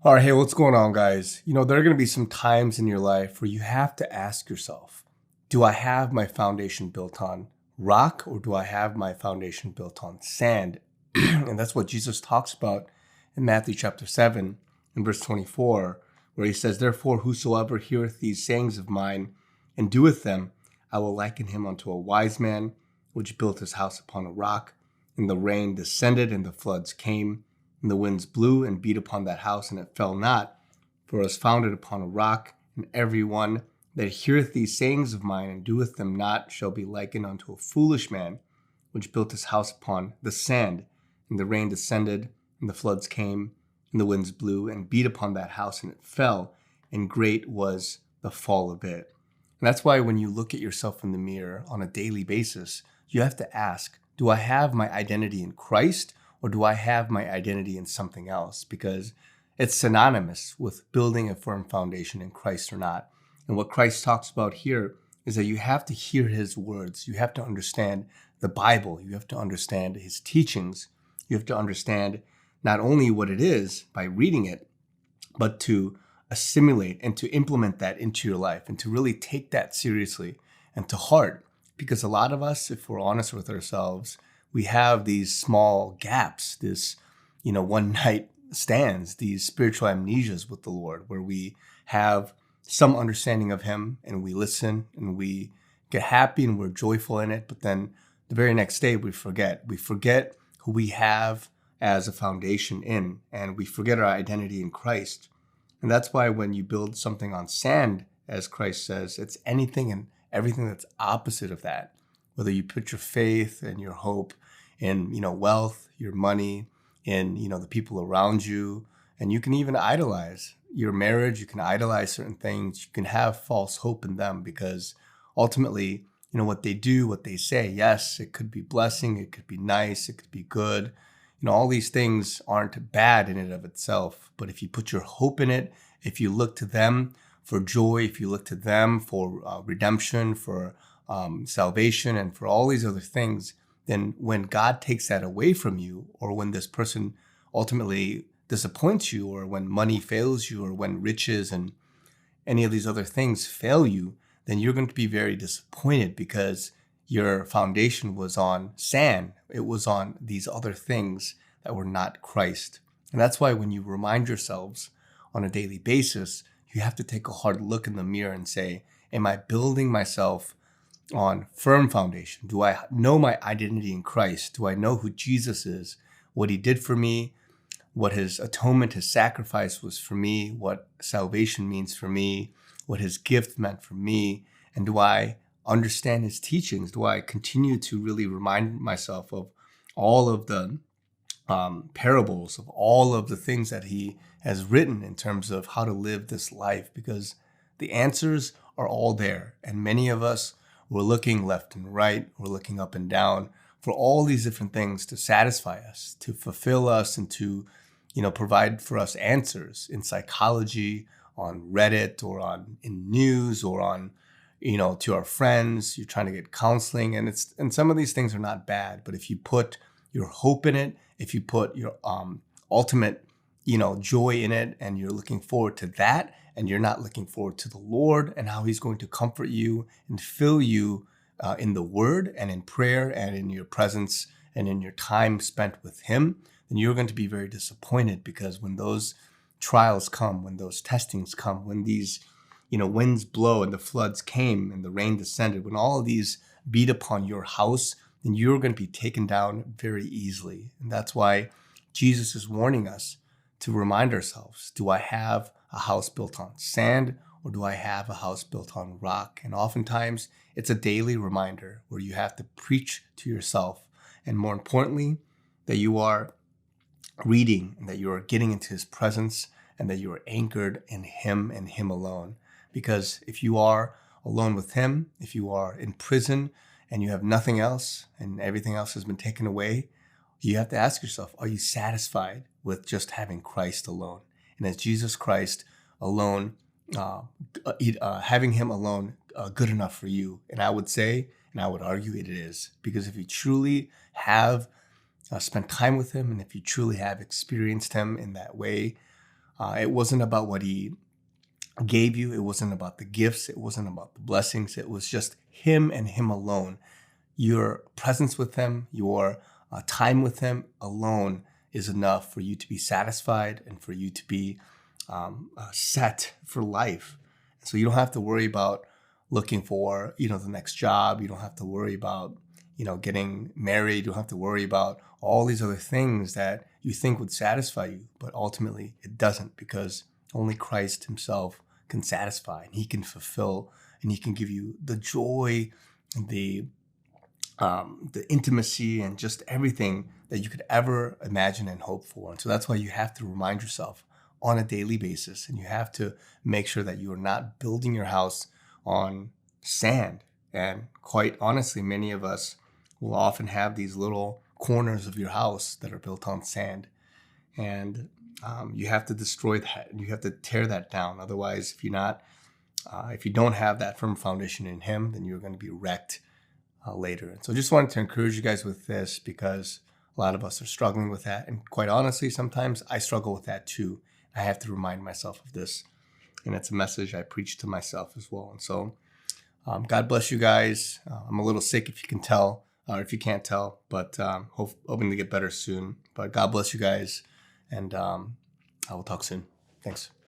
All right, hey, what's going on, guys? There are going to be some times in your life where you have to ask yourself, do I have my foundation built on rock or do I have my foundation built on sand? And that's what Jesus talks about in Matthew chapter 7 and verse 24, where he says, "Therefore, whosoever heareth these sayings of mine and doeth them, I will liken him unto a wise man, which built his house upon a rock. And the rain descended, and the floods came, and the winds blew and beat upon that house, and it fell not, for it was founded upon a rock. And every one that heareth these sayings of mine and doeth them not shall be likened unto a foolish man, which built his house upon the sand. And the rain descended, and the floods came, and the winds blew and beat upon that house, and it fell, and great was the fall of it." And that's why when you look at yourself in the mirror on a daily basis, you have to ask, do I have my identity in Christ or do I have my identity in something else? Because it's synonymous with building a firm foundation in Christ or not. And what Christ talks about here is that you have to hear his words. You have to understand the Bible. You have to understand his teachings. You have to understand not only what it is by reading it, but to assimilate and to implement that into your life and to really take that seriously and to heart. Because a lot of us, if we're honest with ourselves, we have these small gaps, this, one night stands, these spiritual amnesias with the Lord, where we have some understanding of him and we listen and we get happy and we're joyful in it. But then the very next day we forget who we have as a foundation in, and we forget our identity in Christ. And that's why when you build something on sand, as Christ says, it's anything and everything that's opposite of that. Whether you put your faith and your hope in, wealth, your money, in, the people around you, and you can even idolize your marriage, you can idolize certain things, you can have false hope in them because ultimately, what they do, what they say, yes, it could be blessing, it could be nice, it could be good. All these things aren't bad in and of itself, but if you put your hope in it, if you look to them for joy, if you look to them for redemption, for salvation, and for all these other things, then when God takes that away from you, or when this person ultimately disappoints you, or when money fails you, or when riches and any of these other things fail you, then you're going to be very disappointed because your foundation was on sand. It was on these other things that were not Christ. And that's why when you remind yourselves on a daily basis, you have to take a hard look in the mirror and say, am I building myself on firm foundation? Do I know my identity in Christ? Do I know who Jesus is, what he did for me, what his atonement, his sacrifice was for me, what salvation means for me, what his gift meant for me? And do I understand his teachings? Do I continue to really remind myself of all of the parables, of all of the things that he has written in terms of how to live this life? Because the answers are all there. And many of us, we're looking left and right, we're looking up and down for all these different things to satisfy us, to fulfill us, and to, provide for us answers in psychology, on Reddit, or in news, or on to our friends. You're trying to get counseling, and some of these things are not bad, but if you put your hope in it, if you put your ultimate, joy in it, and you're looking forward to that, and you're not looking forward to the Lord and how he's going to comfort you and fill you in the word and in prayer and in your presence and in your time spent with him, then you're going to be very disappointed, because when those trials come, when those testings come, when these winds blow and the floods came and the rain descended, when all of these beat upon your house, then you're going to be taken down very easily. And that's why Jesus is warning us to remind ourselves, do I have a house built on sand or do I have a house built on rock? And oftentimes it's a daily reminder where you have to preach to yourself. And more importantly, that you are reading and that you are getting into his presence and that you are anchored in him and him alone. Because if you are alone with him, if you are in prison and you have nothing else and everything else has been taken away, you have to ask yourself, are you satisfied with just having Christ alone? And is Jesus Christ alone, having him alone, good enough for you? And I would say, and I would argue it is. Because if you truly have spent time with him, and if you truly have experienced him in that way, It wasn't about what he gave you. It wasn't about the gifts. It wasn't about the blessings. It was just him and him alone. Your presence with him, your time with him alone is enough for you to be satisfied and for you to be set for life. So you don't have to worry about looking for, the next job. You don't have to worry about, getting married. You don't have to worry about all these other things that you think would satisfy you, but ultimately it doesn't, because only Christ himself can satisfy, and he can fulfill, and he can give you the joy, the intimacy, and just everything that you could ever imagine and hope for. And so that's why you have to remind yourself on a daily basis, and you have to make sure that you are not building your house on sand. And quite honestly, many of us will often have these little corners of your house that are built on sand. And you have to destroy that. You have to tear that down. Otherwise, if you don't have that firm foundation in him, then you're going to be wrecked later. And so I just wanted to encourage you guys with this, because a lot of us are struggling with that. And quite honestly, sometimes I struggle with that too. I have to remind myself of this. And it's a message I preach to myself as well. And so God bless you guys. I'm a little sick, if you can tell, or if you can't tell, but hoping to get better soon. But God bless you guys. And I will talk soon. Thanks.